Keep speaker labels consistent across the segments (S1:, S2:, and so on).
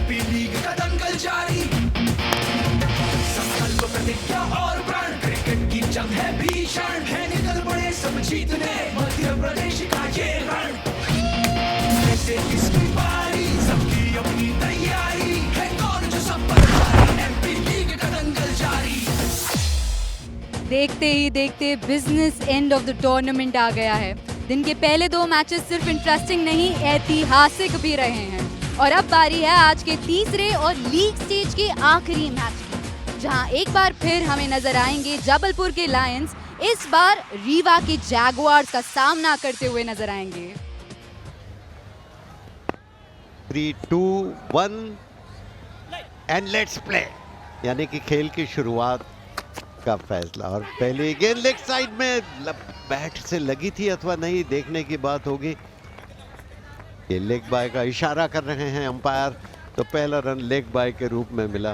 S1: MP league का दंगल जारी, संकल्प प्रतिज्ञा और प्रण, क्रिकेट की जंग है भीषण, है निकल पड़े सब जीतने मध्य प्रदेश का ये रण, कैसे किसकी बारी, सबकी अपनी तैयारी है, कौन जो सब पर भारी, एमपी लीग का दंगल जारी।
S2: देखते ही देखते business end of the tournament आ गया है। दिन के पहले 2 मैचेस सिर्फ इंटरेस्टिंग नहीं, ऐतिहासिक भी रहे हैं। और अब बारी है आज के तीसरे और लीग स्टेज के आखिरी मैच की, जहां एक बार फिर हमें नजर आएंगे जबलपुर के लायंस इस बार रीवा के जैगुआर्स का सामना करते हुए नजर आएंगे।
S3: 3, 2, 1 एंड लेट्स प्ले, यानी कि खेल की शुरुआत का फैसला। और पहले गेंद लेग साइड में बैट से लगी थी अथवा नहीं, देखने की बात होगी। ये लेग बाय का इशारा कर रहे हैं अंपायर, तो पहला रन लेग बाय के रूप में मिला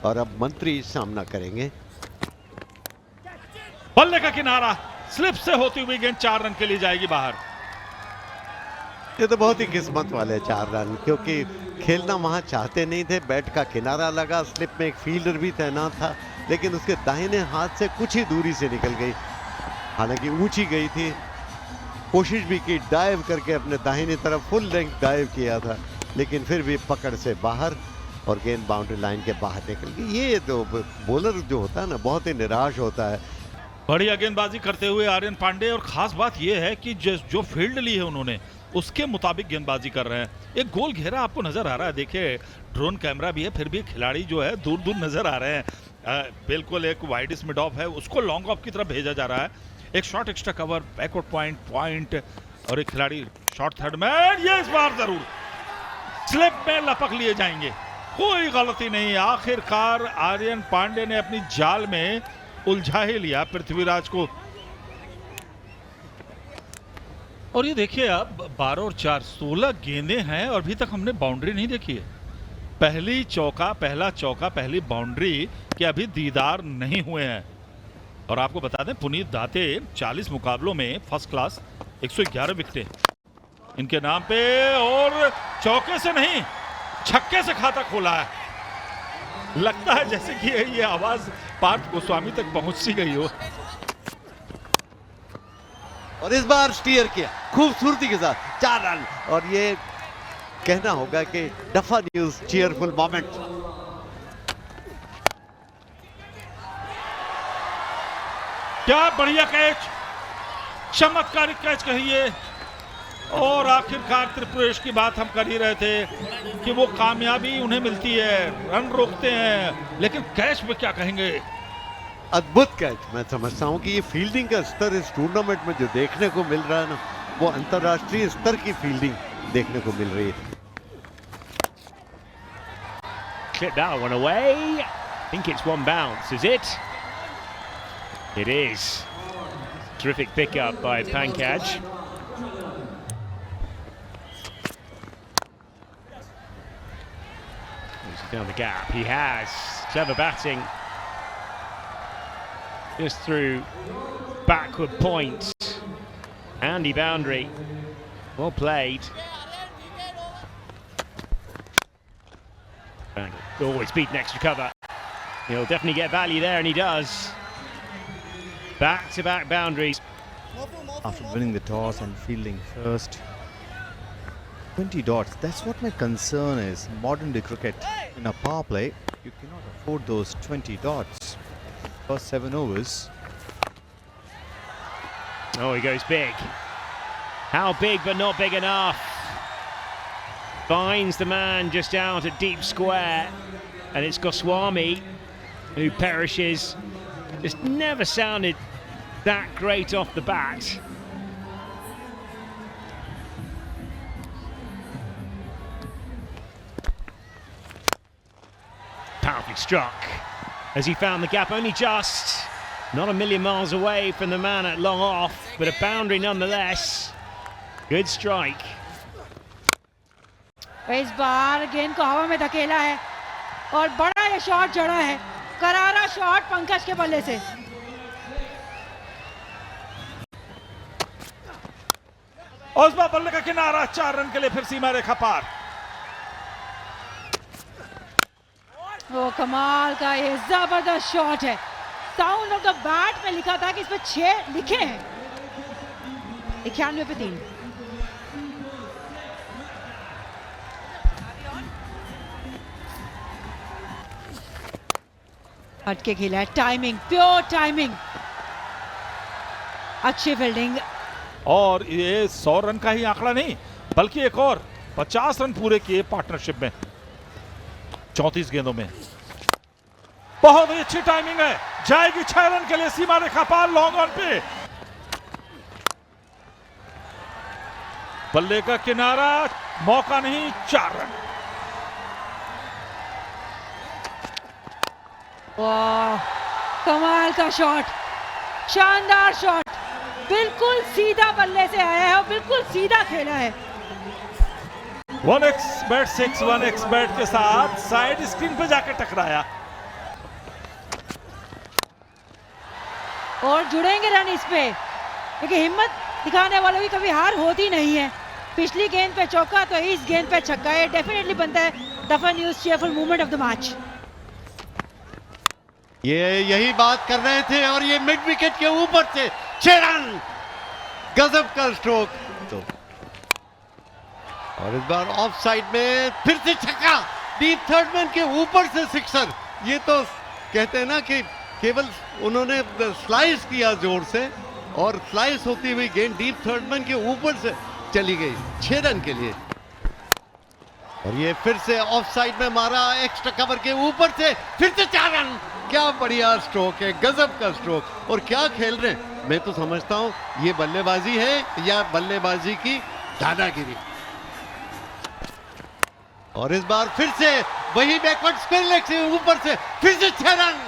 S3: और अब मंत्री सामना करेंगे।
S4: बल्ले का किनारा, स्लिप से होती हुई गेंद 4 रन के लिए जाएगी बाहर।
S3: ये तो बहुत ही किस्मत वाले 4 रन, क्योंकि खेलना वहां चाहते नहीं थे। बैट का किनारा लगा, स्लिप में एक फील्डर भी तैनात था, लेकिन उसके दाहिने हाथ से कुछ ही दूरी से निकल गई। हालांकि ऊंची गई थी, कोशिश भी की, डाइव करके अपने दाहिनी तरफ फुल लेंथ डाइव किया था, लेकिन फिर भी पकड़ से बाहर और गेंद बाउंड्री लाइन के बाहर निकल गई। ये तो बॉलर जो होता है ना, बहुत ही निराश होता है।
S4: बढ़िया गेंदबाजी करते हुए आर्यन पांडे, और खास बात यह है कि जो फील्ड ली है उन्होंने उसके मुताबिक गेंदबाजी कर रहे हैं। एक गोल घेरा आपको नजर आ रहा है, देखिए ड्रोन कैमरा भी है, फिर भी खिलाड़ी जो है दूर दूर नजर आ रहे हैं। बिल्कुल एक वाइड मिड ऑफ है, उसको लॉन्ग ऑफ की तरफ भेजा जा रहा है। एक shot extra cover, backward point और एक खिलाड़ी शॉट थर्ड में। ये इस बार जरूर स्लिप में लपक लिए जाएंगे, कोई गलती नहीं। आखिरकार आर्यन पांडे ने अपनी जाल में उलझा ही लिया पृथ्वीराज को। और ये देखिए अब 12 और 4 16 गेंदें हैं और अभी तक हमने बाउंड्री नहीं देखी है। पहला चौका, पहली बाउंड्री के अभी दीदार नहीं हुए हैं। और आपको बता दें, पुनीत दाते 40 मुकाबलों में फर्स्ट क्लास, 111 विकेटें इनके नाम पे, और चौके से नहीं छक्के से खाता खोला है। लगता है जैसे कि ये आवाज पार्थ गोस्वामी तक पहुंच गई हो।
S3: और इस बार स्टीयर किया खूबसूरती के साथ 4 रन, और ये कहना होगा कि डफा न्यूज चीयरफुल मोमेंट।
S4: क्या बढ़िया कैच, चमत्कारिक कैच कहिए। और आखिरकार त्रिपुरेश की बात हम कर ही रहे थे कि वो कामयाबी उन्हें मिलती है, रन रोकते हैं, लेकिन कैच पे क्या कहेंगे।
S3: अद्भुत कैच। मैं समझता हूं कि ये फील्डिंग का स्तर इस टूर्नामेंट में जो देखने को मिल रहा है ना, वो अंतर्राष्ट्रीय स्तर की फील्डिंग देखने को मिल रही है।
S5: Clip that one away. I think it's one bounce, is it? It is. Terrific pickup by Pankaj. He's found the gap. He has. Clever batting. Just through backward points. Handy boundary. Well played. Oh, it's beaten extra cover. He'll definitely get value there, and he does. Back-to-back boundaries.
S6: After winning the toss and fielding first, 20 dots. That's what my concern is. Modern day cricket, in a power play, you cannot afford those 20 dots. First 7 overs.
S5: Oh, he goes big. How big, but not big enough. Finds the man just out at deep square, and it's Goswami who perishes. Just never sounded that great off the bat. Powerfully struck as he found the gap, only just. Not a million miles away from the man at long off, but a boundary nonetheless. Good strike.
S7: इस बार गेंद को हवा में धकेला है और बड़ा ये शॉट जड़ा है, करारा शॉट पंकज के बल्ले से।
S4: और इस बार बल्ले का किनारा, 4 रन के लिए फिर सीमा रेखा पार।
S7: वो कमाल का ये जबरदस्त शॉट है। साउंड ऑफ द बैट में लिखा था कि इस पे 6 लिखे हैं। 91 पे 3। हटके खेला है, टाइमिंग, प्योर टाइमिंग, अच्छी फील्डिंग।
S4: और ये 100 रन का ही आंकड़ा नहीं बल्कि एक और 50 रन पूरे किए पार्टनरशिप में 34 गेंदों में। बहुत ही अच्छी टाइमिंग है, जाएगी 6 रन के लिए सीमा रेखा पार लॉन्ग ऑन पे। बल्ले का किनारा, मौका नहीं, 4 रन।
S7: वाह, कमाल का शॉट, शानदार शॉट, बिल्कुल सीधा बल्ले से आया है और बिल्कुल सीधा खेला है।
S4: 1x बैट 6 1x बैट के साथ साइड स्क्रीन पे जाके टकराया
S7: और जुड़ेंगे रन इस पे, क्योंकि हिम्मत दिखाने वालों की कभी हार होती नहीं है। पिछली गेंद पे चौका तो इस गेंद पे छक्का, ये डेफिनेटली बनता है दफा news cheerful movement of the match.
S3: ये यही बात कर रहे थे और ये मिड विकेट के ऊपर से 6 रन, गजब का स्ट्रोक। तो और इस बार ऑफ साइड में फिर से छक्का, डीप थर्ड मैन के ऊपर से सिक्सर। ये तो कहते हैं ना कि केवल उन्होंने स्लाइस किया जोर से और स्लाइस होती हुई गेंद डीप थर्ड मैन के ऊपर से चली गई 6 रन के लिए। और ये फिर से ऑफ साइड में मारा, एक्स्ट्रा कवर के ऊपर से फिर से 4 रन। क्या बढ़िया स्ट्रोक है, गजब का स्ट्रोक। और क्या खेल रहे हैं, मैं तो समझता हूं ये बल्लेबाजी है या बल्लेबाजी की दादागिरी। और इस बार फिर से वही बैकवर्ड स्क्वायर लेग से ऊपर से फिर से 6 रन।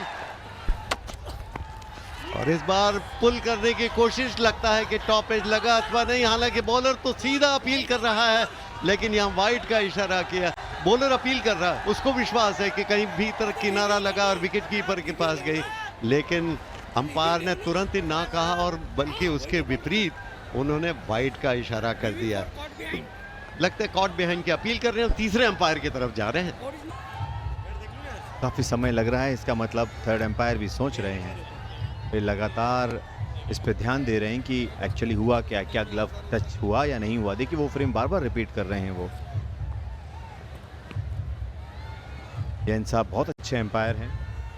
S3: और इस बार पुल करने की कोशिश, लगता है कि टॉप एज लगा अथवा नहीं, हालांकि बॉलर तो सीधा अपील कर रहा है, लेकिन यहाँ वाइड का इशारा किया। बॉलर अपील कर रहा है, उसको विश्वास है कि कहीं भीतर किनारा लगा और विकेट कीपर के पास गई, लेकिन अंपायर ने तुरंत ही ना कहा और बल्कि उसके विपरीत उन्होंने वाइड का इशारा कर दिया। लगता है कॉट बिहाइंड की अपील कर रहे हैं, तीसरे अंपायर की तरफ जा रहे हैं।
S6: काफ़ी समय लग रहा है, इसका मतलब थर्ड एम्पायर भी सोच रहे हैं, वे लगातार इस पे ध्यान दे रहे हैं कि एक्चुअली हुआ क्या, क्या ग्लव टच हुआ या नहीं हुआ। देखिए वो फ्रेम बार बार रिपीट कर रहे हैं वो। जैन साहब बहुत अच्छे एम्पायर हैं,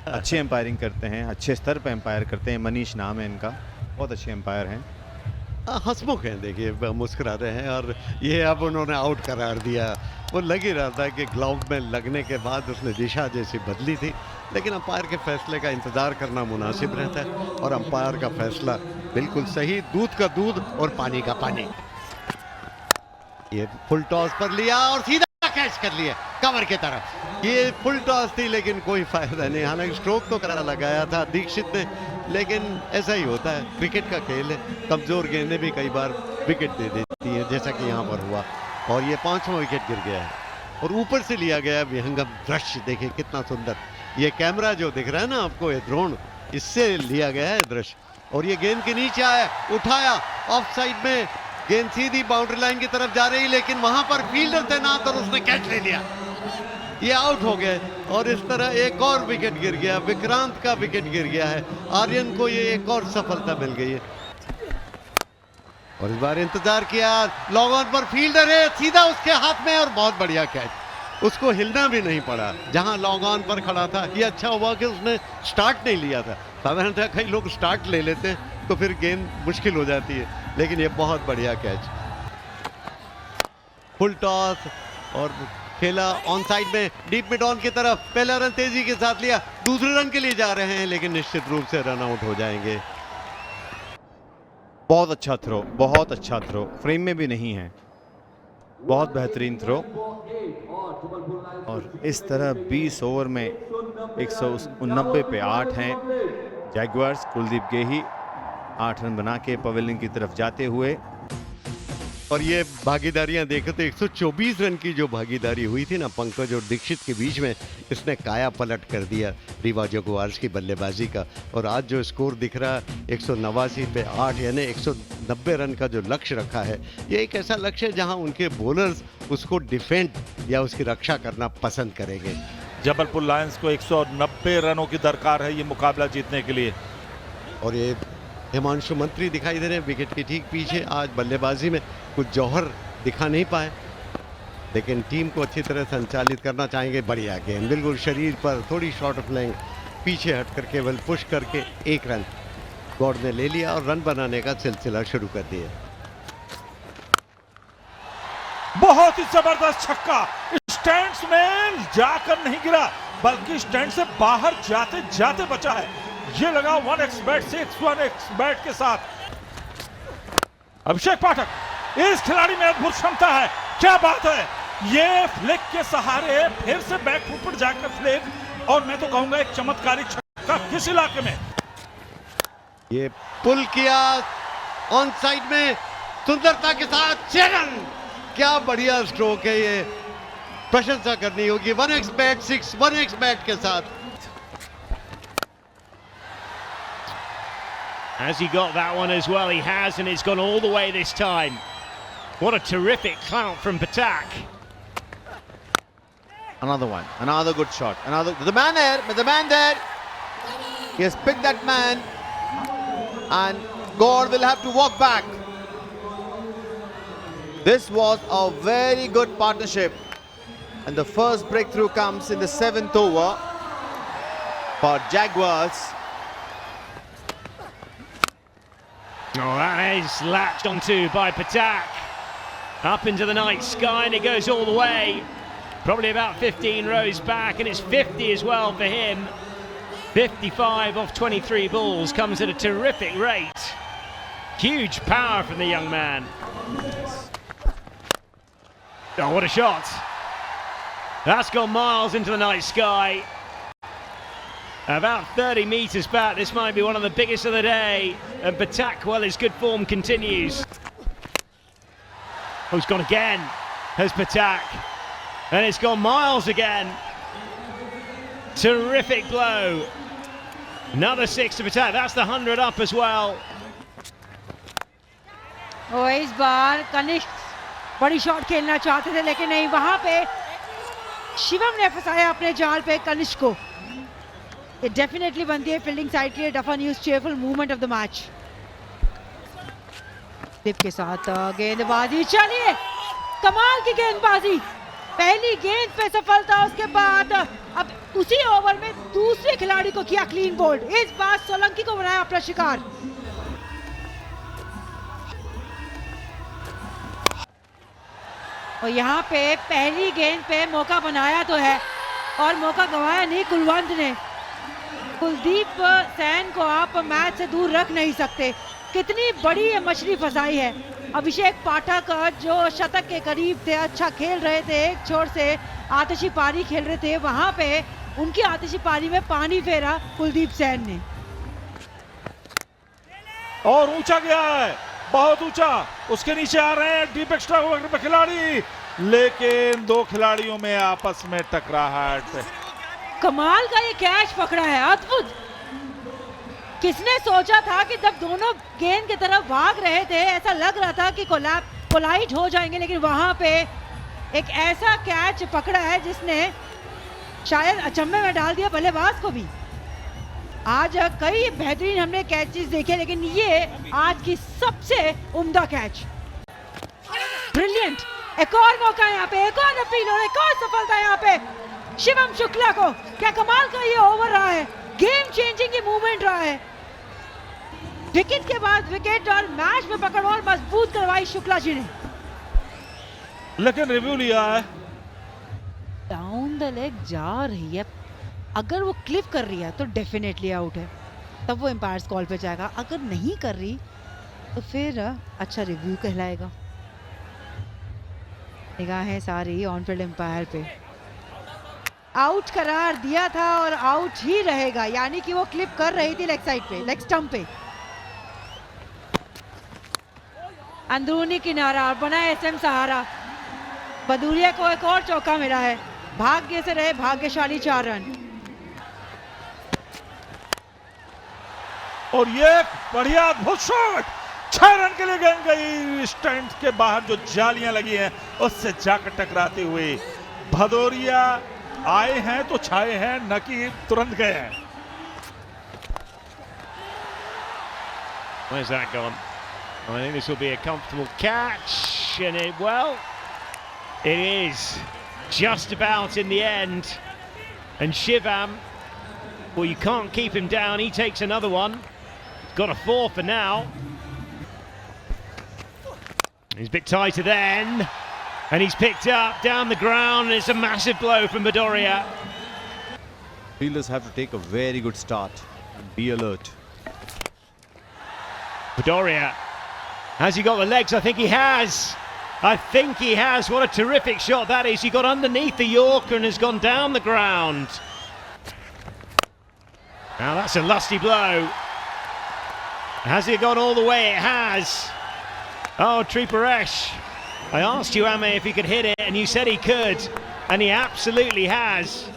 S6: अच्छी एम्पायरिंग करते हैं, अच्छे स्तर पे एम्पायर करते हैं। मनीष नाम है इनका, बहुत अच्छे एम्पायर हैं।
S3: हंसमुख हैं, देखिए मुस्कुरा रहे हैं। और ये अब उन्होंने आउट करार दिया। वो लग ही रहा था कि ग्लव में लगने के बाद उसने दिशा जैसी बदली थी, लेकिन अंपायर के फैसले का इंतजार करना मुनासिब रहता है और अंपायर का फैसला बिल्कुल सही, दूध का दूध और पानी का पानी। ये फुल टॉस पर लिया और सीधा कैच कर लिया कवर की तरफ। ये फुल टॉस थी लेकिन कोई फायदा नहीं, हालांकि स्ट्रोक तो करा लगाया था दीक्षित ने, लेकिन ऐसा ही होता है, क्रिकेट का खेल है, कमजोर गेंदें भी कई बार विकेट दे देती हैं, जैसा कि यहाँ पर हुआ। और ये 5वां विकेट गिर गया है और ऊपर से लिया गया विहंगम दृश्य, देखिए कितना सुंदर। ये कैमरा जो दिख रहा है ना आपको, ये ड्रोन, इससे लिया गया है दृश्य। और ये गेंद के नीचे आया, उठाया, ऑफ साइड में गेंद सीधी बाउंड्री लाइन की तरफ जा रही, लेकिन वहां पर फील्डर तैनात और उसने कैच ले लिया, ये आउट हो गए। और इस तरह एक और विकेट गिर गया, विक्रांत का विकेट गिर गया है। आर्यन को ये एक और सफलता मिल गई है। और इस बार इंतजार किया, लॉन्ग ऑन पर फील्डर है, सीधा उसके हाथ में और बहुत बढ़िया कैच। उसको हिलना भी नहीं पड़ा, जहां लॉन्ग ऑन पर खड़ा था। ये अच्छा हुआ कि उसने स्टार्ट नहीं लिया था, साधारणतः कई लोग स्टार्ट ले लेते हैं तो फिर गेंद मुश्किल हो जाती है, लेकिन ये बहुत बढ़िया कैच। फुल टॉस और खेला ऑन साइड में डीप मिड ऑन की तरफ, पहला रन तेजी के साथ लिया, दूसरे रन के लिए जा रहे हैं, लेकिन निश्चित रूप से रन आउट हो जाएंगे।
S6: बहुत अच्छा थ्रो, बहुत अच्छा थ्रो, फ्रेम में भी नहीं है, बहुत बेहतरीन थ्रो। और इस तरह 20 ओवर में 189 पे 8 हैं जैगुआर्स। कुलदीप गेही 8 रन बना के पवेलियन की तरफ जाते हुए।
S3: और ये भागीदारियां देखे तो 124 रन की जो भागीदारी हुई थी ना पंकज और दीक्षित के बीच में, इसने काया पलट कर दिया रीवा जगुआर्स की बल्लेबाजी का। और आज जो स्कोर दिख रहा है 189 पे 8, यानी 190 रन का जो लक्ष्य रखा है, ये एक ऐसा लक्ष्य है जहां उनके बॉलर्स उसको डिफेंड या उसकी रक्षा करना पसंद करेंगे।
S4: जबलपुर लायंस को 190 रनों की दरकार है ये मुकाबला जीतने के लिए।
S3: और ये हिमांशु मंत्री दिखाई दे रहे हैं विकेट के ठीक पीछे। आज बल्लेबाजी में कुछ जौहर दिखा नहीं पाए, लेकिन टीम को अच्छी तरह संचालित करना चाहेंगे। बढ़िया गेंद, बिल्कुल शरीर पर, थोड़ी शॉर्ट ऑफ लेंथ, पीछे हटकर केवल पुश करके 1 रन गॉड ने ले लिया और रन बनाने का सिलसिला शुरू कर दिया।
S4: बहुत ही जबरदस्त छक्का, स्टैंड्स में जाकर नहीं गिरा बल्कि स्टैंड से बाहर जाते जाते बचा है। ये लगा 1x बैट 1x बैट के साथ। अभिषेक पाठक, इस खिलाड़ी में अद्भुत क्षमता है, क्या बात है। ये फ्लिक के सहारे फिर से बैक फुट पर जाकर फ्लिक, और मैं तो कहूंगा एक चमत्कारिक छक्का किस इलाके में।
S3: ये पुल किया ऑन साइड में सुंदरता के साथ 6 रन। क्या बढ़िया स्ट्रोक है, ये प्रशंसा करनी होगी। 1x बैट 6, 1x बैट के साथ।
S5: Has he got that one as well? He has, and it's gone all the way this time. What a terrific clout from Patak.
S6: Another one, another good shot. The man there. He has picked that man, and God will have to walk back. This was a very good partnership, and the first breakthrough comes in the 7th over for Jaguars.
S5: Oh, that is latched onto by Patak. Up into the night sky, and it goes all the way. Probably about 15 rows back, and it's 50 as well for him. 55 off 23 balls, comes at a terrific rate. Huge power from the young man. Oh, what a shot. That's gone miles into the night sky. About 30 metres back, this might be one of the biggest of the day. And Patak, well, his good form continues. Oh, he's gone again, has Patak. And it's gone miles again. Terrific blow. Another 6 to Patak. That's the 100 up as well.
S7: और इस बार कनिष्क बड़ी shot खेलना चाहते थे, लेकिन नहीं, वहां पे शिवम ने फंसाया अपने जाल पे कनिष्क को। ये डेफिनेटली बनती है फील्डिंग साइड के लिए डफा news cheerful movement of the match. Tip के साथ गेंदबाजी, चलिए कमाल की गेंदबाजी, पहली गेंद पे सफलता, उसके बाद अब उसी ओवर में दूसरे खिलाड़ी को किया क्लीन बोल्ड। इस बार सोलंकी को बनाया अपना शिकार। और यहाँ पे पहली गेंद पे मौका बनाया तो है और मौका गंवाया नहीं कुलवंत ने। कुलदीप सैन को आप मैच से दूर रख नहीं सकते, कितनी बड़ी ये मछली फंसाई है। अभिषेक पाठक जो शतक के करीब थे, अच्छा खेल रहे थे, एक छोर से आतिशी पारी खेल रहे थे, वहां पे उनकी आतिशी पारी में पानी फेरा कुलदीप सैन ने।
S4: और ऊंचा गया है, बहुत ऊंचा, उसके नीचे आ रहे हैं डीप एक्स्ट्रा ओवर पे खिलाड़ी, लेकिन दो खिलाड़ियों में आपस में टकराहट।
S7: कमाल का ये कैच पकड़ा है, अद्भुत। किसने सोचा था कि जब दोनों गेंद की तरफ भाग रहे थे ऐसा लग रहा था कि कोलाइड हो जाएंगे, लेकिन वहां पे एक ऐसा कैच पकड़ा है जिसने शायद अचंभे में डाल दिया बल्लेबाज को भी। आज कई बेहतरीन हमने कैचेस देखे, लेकिन ये आज की सबसे उम्दा कैच। ब्रिलियंट, एक और मौका यहाँ पे, एक और अपील और एक और सफलता यहाँ पे शिवम शुक्ला को। क्या कमाल का ये ओवर रहा है, गेम चेंजिंग ये मूवमेंट रहा है। विकेट के बाद विकेट और मैच में पकड़ और मजबूत करवाई शुक्ला जी ने।
S4: लेकिन रिव्यू लिया है,
S7: डाउन द लेग जा रही है, अगर वो क्लिप कर रही है तो डेफिनेटली आउट है, तब वो एम्पायर्स कॉल पे जाएगा। अगर नहीं कर रही तो फिर अच्छा रिव्यू कहलाएगा। निगाहें सारी ऑन फील्ड एम्पायर पे। आउट करार दिया था और आउट ही रहेगा, यानी कि वो क्लिप कर रही थी लेग साइड पे, लेग स्टंप पे। अंदरूनी किनारा बना एसएम सहारा, बदूरिया को एक और चौका मिला है। भाग्य से रहे भाग्यशाली 4 रन।
S4: और ये बढ़िया अद्भुत शॉट, 6 रन के लिए गेंद गई स्टैंड के बाहर, जो जालियां लगी हैं उससे जाकर टकराते हुए भदौरिया आए हैं तो छाए हैं, न कि तुरंत गए हैं।
S5: Where's that gone? I think this will be a comfortable catch, and it is just about in the end. And Shivam, well, you can't keep him down. He takes another one. Got a 4 for now. He's a bit tighter then, and he's picked up down the ground, and it's a massive blow from Badoria.
S6: Fielders have to take a very good start and be alert.
S5: Badoria, has he got the legs? I think he has. I think he has. What a terrific shot that is. He got underneath the Yorker and has gone down the ground. Now that's a lusty blow. Has it gone all the way? It has. Oh, Triparesh. I asked you, Ame, if he could hit it, and you said he could, and he absolutely has.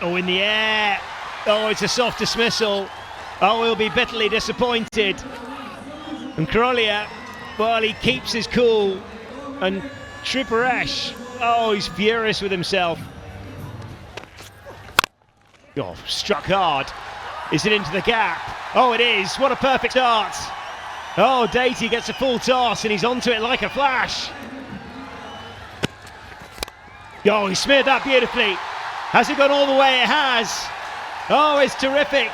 S5: Oh, in the air. Oh, it's a soft dismissal. Oh, he'll be bitterly disappointed. And Karolia, well, he keeps his cool. And Triparesh, oh, he's furious with himself. Oh, struck hard. Is it into the gap? Oh, it is. What a perfect start. Oh, Datey gets a full toss and he's onto it like a flash. Oh, he smeared that beautifully. Has it gone all the way? It has. Oh, it's terrific.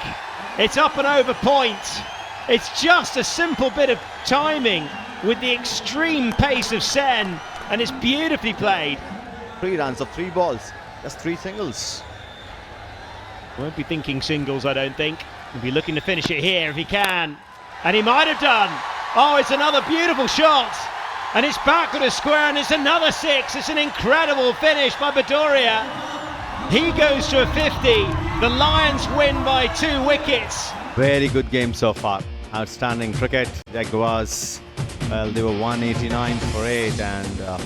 S5: It's up and over point. It's just a simple bit of timing with the extreme pace of Sen, and it's beautifully played.
S6: 3 runs of 3 balls. That's 3 singles.
S5: Won't be thinking singles, I don't think. He'll be looking to finish it here if he can. And he might have done. Oh, it's another beautiful shot. And it's back with a square, and it's another 6. It's an incredible finish by Badoria. He goes to a 50. The Lions win by 2 wickets.
S6: Very good game so far. Outstanding cricket. Jaguars, well, they were 189 for 8, and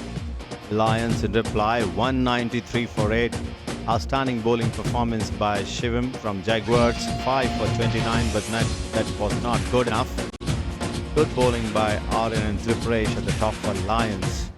S6: Lions in reply 193 for 8. Outstanding bowling performance by Shivam from Jaguars, 5 for 29, but that was not good enough. Good bowling by Aryan and Triparesh at the top for Lions.